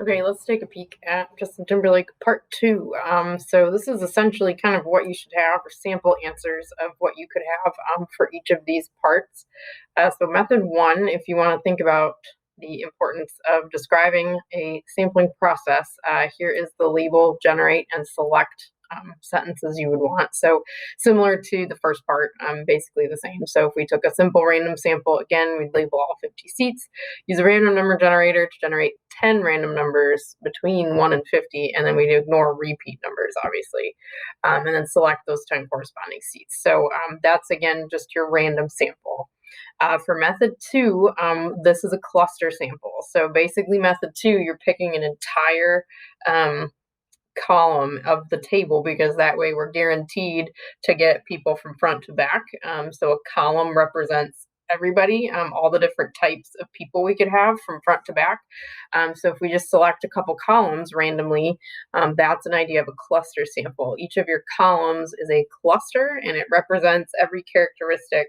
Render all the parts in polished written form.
Okay, let's take a peek at Justin Timberlake Part 2. So this is essentially kind of what you should have, or sample answers of what you could have for each of these parts. So method 1, if you want to think about the importance of describing a sampling process, here is the label, generate, and select sentences you would want. So similar to the first part, basically the same. So if we took a simple random sample, again, we'd label all 50 seats, use a random number generator to generate 10 random numbers between 1 and 50, and then we'd ignore repeat numbers, obviously, and then select those 10 corresponding seats. So that's, again, just your random sample. For method 2, this is a cluster sample. So basically method 2, you're picking an entire column of the table, because that way we're guaranteed to get people from front to back. So a column represents everybody, all the different types of people we could have from front to back. So if we just select a couple columns randomly, that's an idea of a cluster sample. Each of your columns is a cluster, and it represents every characteristic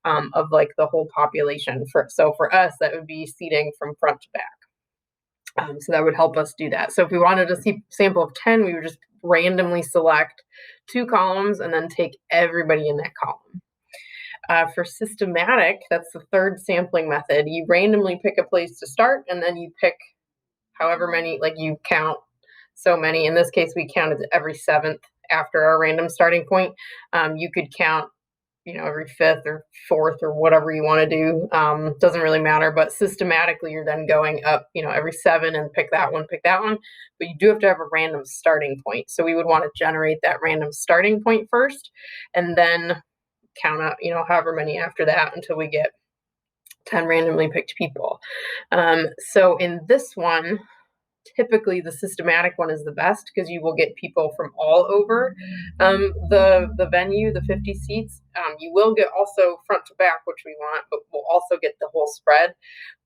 of like the whole population. So for us, that would be seating from front to back. So that would help us do that. So if we wanted a sample of 10, we would just randomly select 2 columns and then take everybody in that column. For systematic, that's the third sampling method. You randomly pick a place to start, and then you pick however many, like you count so many. In this case, we counted every 7th after our random starting point. You could count every 5th or 4th or whatever you want to do. Doesn't really matter, but systematically you're then going up, every 7 and pick that one, but you do have to have a random starting point. So we would want to generate that random starting point first, and then count up, however many after that until we get 10 randomly picked people. So in this one, typically the systematic one is the best, because you will get people from all over the venue, the 50 seats. You will get also front to back, which we want, but we'll also get the whole spread.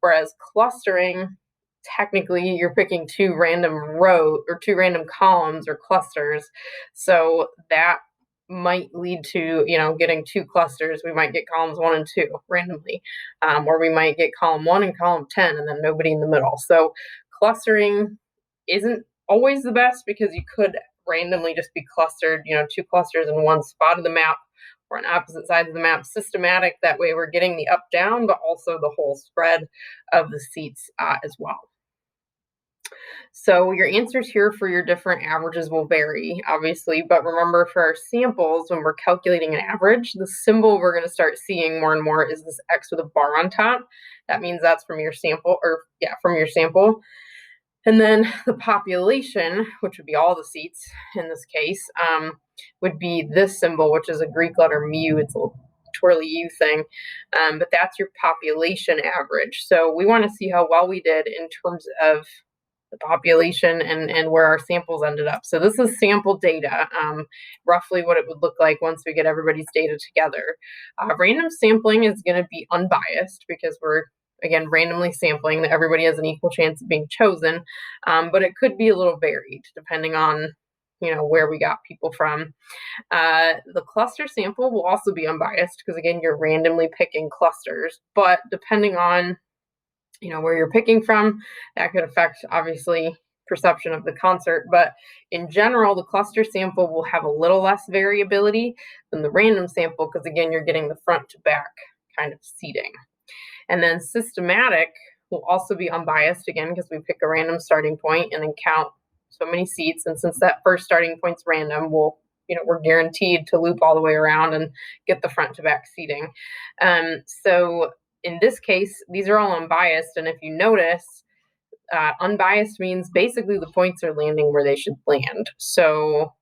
Whereas clustering, technically you're picking 2 random rows or 2 random columns or clusters. So that might lead to, getting 2 clusters. We might get columns 1 and 2 randomly, or we might get column 1 and column 10 and then nobody in the middle. So clustering isn't always the best, because you could randomly just be clustered, 2 clusters in one spot of the map or on opposite sides of the map. Systematic, that way we're getting the up down, but also the whole spread of the seats as well. So your answers here for your different averages will vary, obviously, but remember, for our samples, when we're calculating an average, the symbol we're going to start seeing more and more is this X with a bar on top. That means that's from your sample, from your sample. And then the population, which would be all the seats in this case, would be this symbol, which is a Greek letter mu. It's a little twirly U thing, but that's your population average. So we want to see how well we did in terms of the population and where our samples ended up. So this is sample data, roughly what it would look like once we get everybody's data together. Random sampling is going to be unbiased, because we're, again, randomly sampling, that everybody has an equal chance of being chosen, but it could be a little varied depending on where we got people from. The cluster sample will also be unbiased, because again, you're randomly picking clusters, but depending on where you're picking from, that could affect, obviously, perception of the concert. But in general, the cluster sample will have a little less variability than the random sample, because again, you're getting the front to back kind of seating. And then systematic will also be unbiased, again, because we pick a random starting point and then count so many seats. And since that first starting point's random, we're guaranteed to loop all the way around and get the front to back seating. So in this case, these are all unbiased. And if you notice, unbiased means basically the points are landing where they should land. So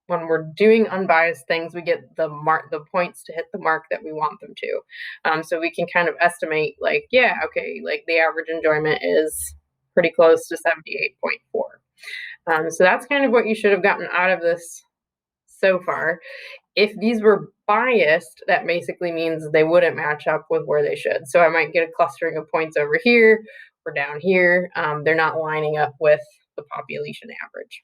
when we're doing unbiased things, we get the points to hit the mark that we want them to. So we can kind of estimate, like, yeah, okay, like the average enjoyment is pretty close to 78.4. So that's kind of what you should have gotten out of this so far. If these were biased, that basically means they wouldn't match up with where they should. So I might get a clustering of points over here or down here. They're not lining up with the population average.